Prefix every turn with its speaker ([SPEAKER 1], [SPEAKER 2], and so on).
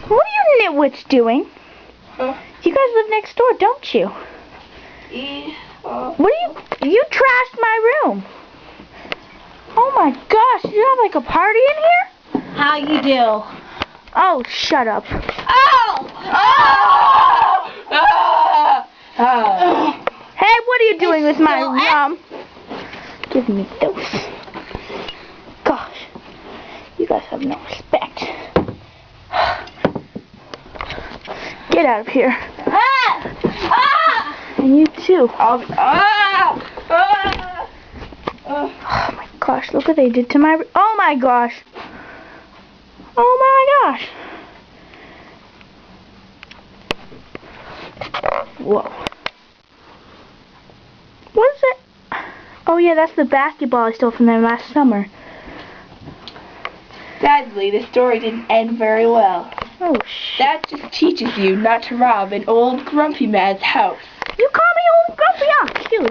[SPEAKER 1] What are you nitwits doing?
[SPEAKER 2] Huh?
[SPEAKER 1] You guys live next door, don't you? What are you trashed my room. Oh my gosh, you have like a party in here?
[SPEAKER 2] How you do?
[SPEAKER 1] Oh, shut up.
[SPEAKER 2] Oh! Oh!
[SPEAKER 1] Hey, what are you doing with my rum? Give me those. Gosh, you guys have no respect. Get out of here. And you too. Oh my gosh, look what they did to my... Oh my gosh. Oh my gosh. Whoa. What is it? Oh yeah, that's the basketball I stole from them last summer.
[SPEAKER 2] Sadly, the story didn't end very well.
[SPEAKER 1] Oh shit.
[SPEAKER 2] That just teaches you not to rob an old grumpy man's house.
[SPEAKER 1] You call me old grumpy? Oh, cute.